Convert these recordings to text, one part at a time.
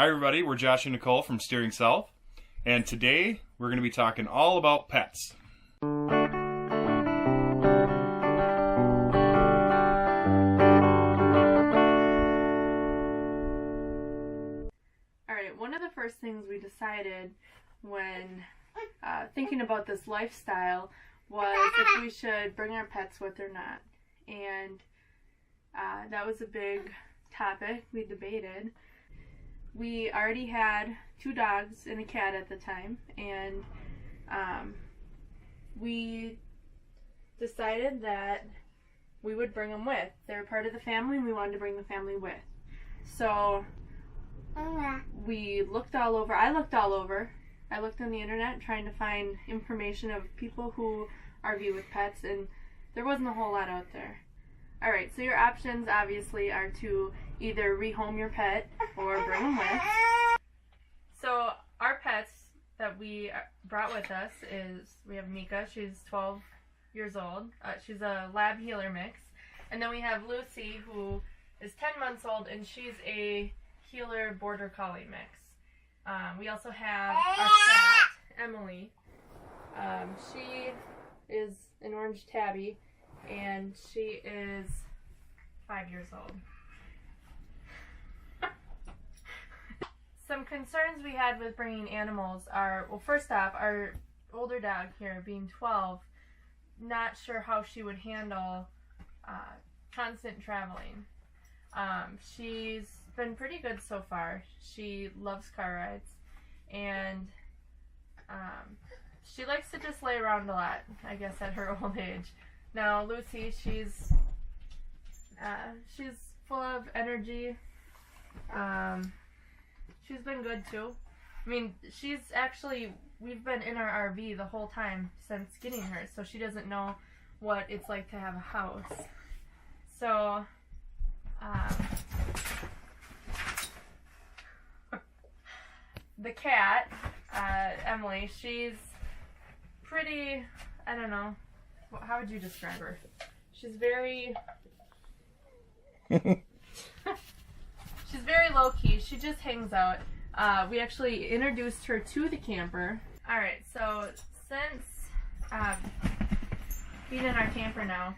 Hi everybody, we're Josh and Nicole from Steering South, and today we're going to be talking all about pets. Alright, one of the first things we decided when thinking about this lifestyle was if we should bring our pets with or not. And that was a big topic we debated. We already had 2 dogs and a cat at the time, and we decided that we would bring them with. They're part of the family, and we wanted to bring the family with. So we looked all over. I looked all over. I looked on the internet trying to find information of people who RV with pets, and there wasn't a whole lot out there. Alright, so your options obviously are to either rehome your pet or bring them with. So our pets that we brought with us is, we have Mika, she's 12 years old. She's a lab heeler mix. And then we have Lucy, who is 10 months old, and she's a heeler border collie mix. We also have our cat, Emily. She is an orange tabby, and she is 5 years old. Some concerns we had with bringing animals are, well, first off, our older dog here, being 12, not sure how she would handle constant traveling. She's been pretty good so far. She loves car rides, and she likes to just lay around a lot, I guess, at her old age. Now, Lucy, she's full of energy. She's been good too. I mean, she's actually, we've been in our RV the whole time since getting her, so she doesn't know what it's like to have a house. So, the cat, Emily, she's pretty, I don't know, how would you describe her? She's very, she's very low-key. She just hangs out. We actually introduced her to the camper. Alright, so since being in our camper now,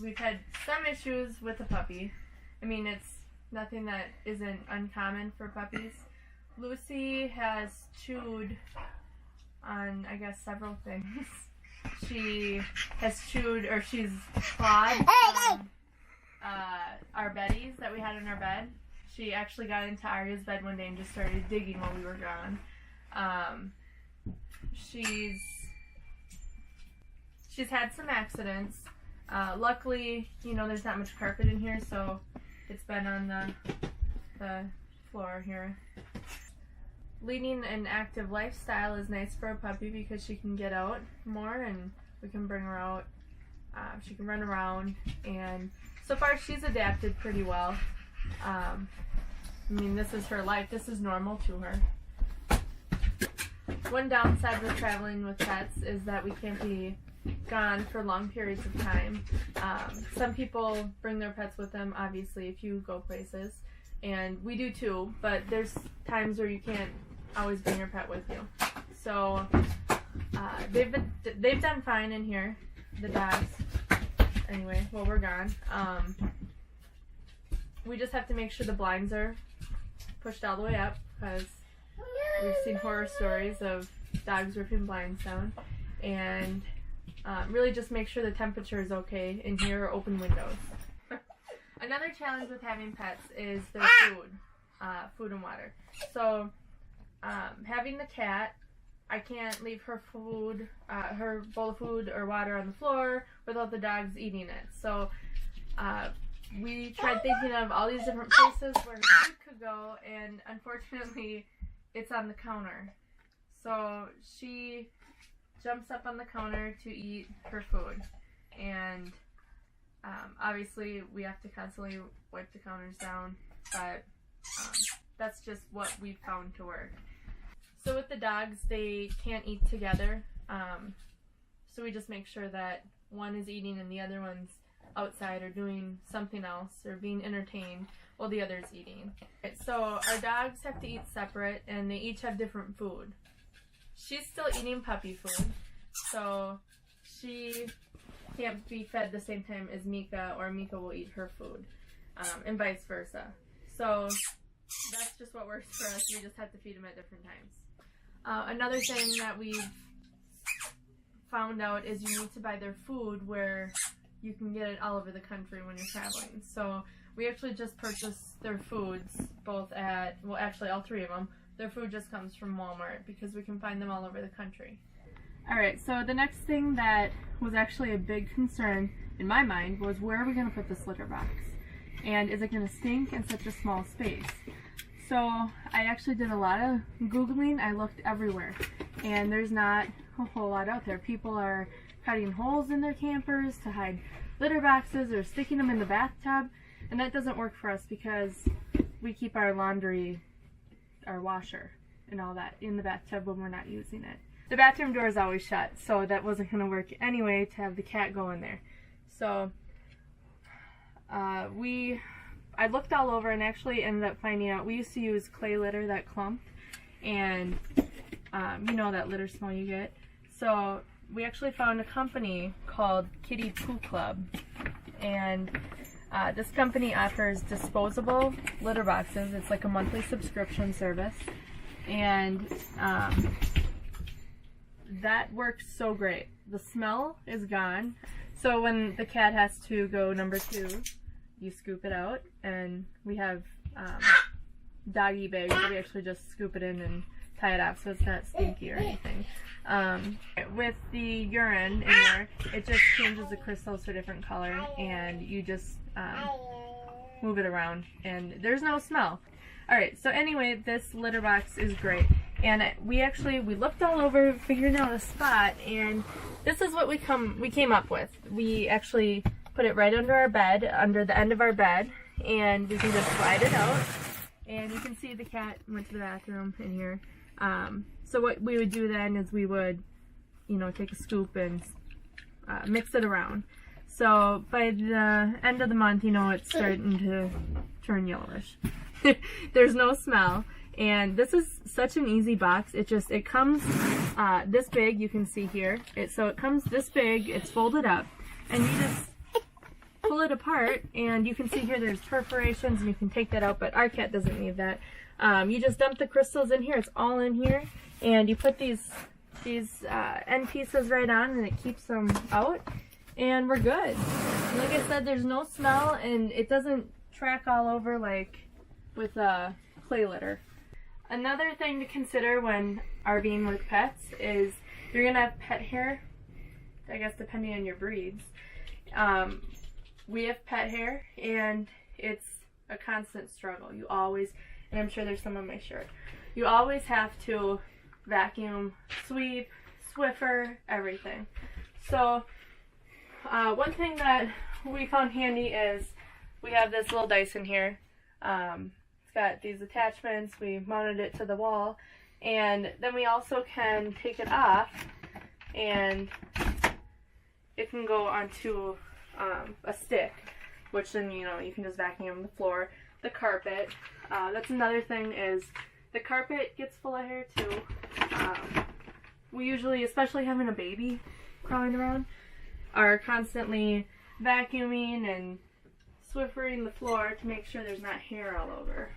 we've had some issues with the puppy. I mean, it's nothing that isn't uncommon for puppies. Lucy has chewed on, I guess, several things. She has chewed, or she's clawed our beddies that we had in our bed. She actually got into Arya's bed one day and just started digging while we were gone. She's had some accidents. Luckily, you know, there's not much carpet in here, so it's been on the floor here. Leading an active lifestyle is nice for a puppy because she can get out more and we can bring her out. She can run around, and so far she's adapted pretty well. I mean, this is her life. This is normal to her. One downside with traveling with pets is that we can't be gone for long periods of time. Some people bring their pets with them, obviously, if you go places, and we do too, but there's times where you can't always bring your pet with you. So they've done fine in here, the dogs. Anyway, while we're gone, we just have to make sure the blinds are pushed all the way up, because we've seen horror stories of dogs ripping blinds down, and really just make sure the temperature is okay in here, or open windows. Another challenge with having pets is their food and water. So having the cat, I can't leave her food, her bowl of food or water on the floor without the dogs eating it. So we tried thinking of all these different places where the food could go, and unfortunately it's on the counter. So she jumps up on the counter to eat her food, and obviously we have to constantly wipe the counters down, but that's just what we found to work. So with the dogs, they can't eat together, so we just make sure that one is eating and the other one's outside or doing something else or being entertained while the other's eating. So our dogs have to eat separate, and they each have different food. She's still eating puppy food, so she can't be fed the same time as Mika, or Mika will eat her food, and vice versa. So that's just what works for us. We just have to feed them at different times. Another thing that we've found out is you need to buy their food where you can get it all over the country when you're traveling. So we actually just purchased their foods both at, well, actually all three of them. Their food just comes from Walmart because we can find them all over the country. Alright, so the next thing that was actually a big concern in my mind was, where are we going to put this litter box? And is it going to stink in such a small space? So I actually did a lot of Googling. I looked everywhere, and there's not a whole lot out there. People are cutting holes in their campers to hide litter boxes or sticking them in the bathtub, and that doesn't work for us because we keep our laundry, our washer and all that in the bathtub when we're not using it. The bathroom door is always shut, so that wasn't going to work anyway to have the cat go in there. So I looked all over and actually ended up finding out we used to use clay litter that clumped, and you know that litter smell you get. So we actually found a company called Kitty Poo Club, and this company offers disposable litter boxes. It's like a monthly subscription service, and that works so great. The smell is gone, so when the cat has to go number 2, you scoop it out, and we have doggy bags where we actually just scoop it in and tie it off so it's not stinky or anything. With the urine in there, it just changes the crystals to a different color, and you just move it around, and there's no smell. Alright, so anyway, this litter box is great, and we looked all over figuring out a spot, and this is what we came up with. We actually put it right under our bed, under the end of our bed, and we can just slide it out, and you can see the cat went to the bathroom in here. So what we would do then is we would, take a scoop and mix it around. So by the end of the month, it's starting to turn yellowish. There's no smell, and this is such an easy box. It comes this big, you can see here. So it comes this big, it's folded up, and you just pull it apart, and you can see here there's perforations, and you can take that out, but our cat doesn't need that. You just dump the crystals in here, it's all in here, and you put these end pieces right on, and it keeps them out, and we're good. And like I said, there's no smell, and it doesn't track all over like with clay litter. Another thing to consider when RVing with pets is you're going to have pet hair, I guess depending on your breeds. We have pet hair, and it's a constant struggle. You always, and I'm sure there's some on my shirt, you always have to vacuum, sweep, Swiffer, everything. So one thing that we found handy is we have this little Dyson here. It's got these attachments. We mounted it to the wall, and then we also can take it off, and it can go onto a stick, which then you can just vacuum the floor, the carpet. That's another thing, is the carpet gets full of hair too. We usually, especially having a baby crawling around, are constantly vacuuming and Swiffering the floor to make sure there's not hair all over.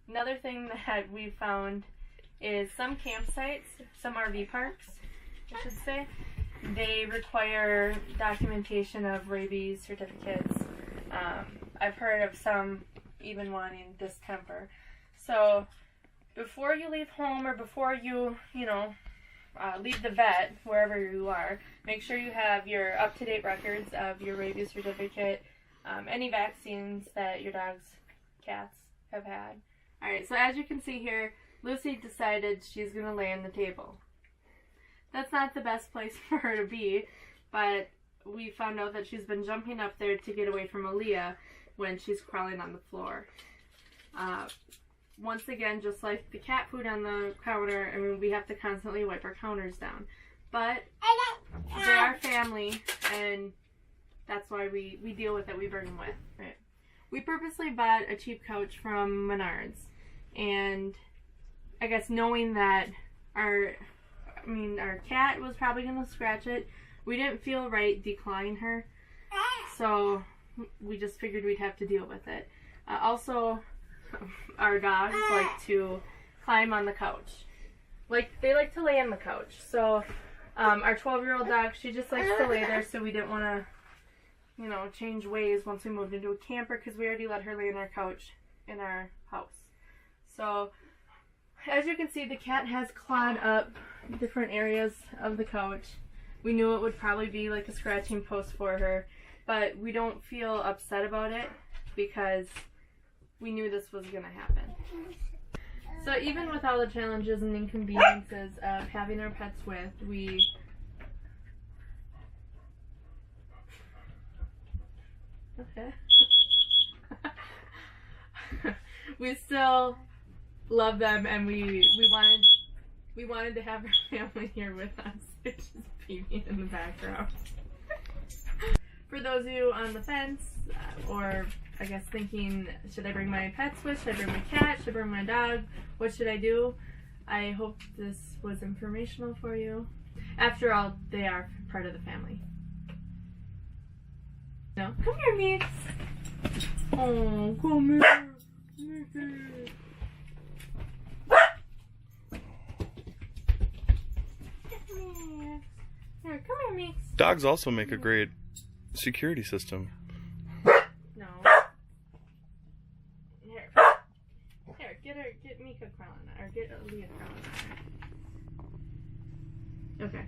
Another thing that we found is some campsites, some RV parks, I should say, they require documentation of rabies certificates. I've heard of some even wanting distemper. So before you leave home, or before you, leave the vet, wherever you are, make sure you have your up-to-date records of your rabies certificate, any vaccines that your dogs, cats have had. Alright, so as you can see here, Lucy decided she's going to lay on the table. That's not the best place for her to be, but we found out that she's been jumping up there to get away from Aaliyah when she's crawling on the floor. Once again, just like the cat food on the counter, we have to constantly wipe our counters down. But they are family, and that's why we deal with it. We bring them with, right? We purposely bought a cheap couch from Menards, and I guess knowing that our cat was probably gonna scratch it, we didn't feel right declining her, so we just figured we'd have to deal with it. Also, our dogs like to climb on the couch. They like to lay on the couch. So our 12-year-old dog, she just likes to lay there, so we didn't want to, change ways once we moved into a camper, because we already let her lay on our couch in our house. So as you can see, the cat has clawed up different areas of the couch. We knew it would probably be like a scratching post for her, but we don't feel upset about it because we knew this was going to happen. So even with all the challenges and inconveniences of having our pets with, we still love them, and we wanted to have our family here with us. It's just peeping in the background. For those of you on the fence, or I guess thinking, should I bring my pets with? Should I bring my cat? Should I bring my dog? What should I do? I hope this was informational for you. After all, they are part of the family. No? Come here, Mix. Oh, come here. Here, come here, Mix. Dogs also make a great security system. No. Here, get Mika crawling, or get Leah crawling. Okay.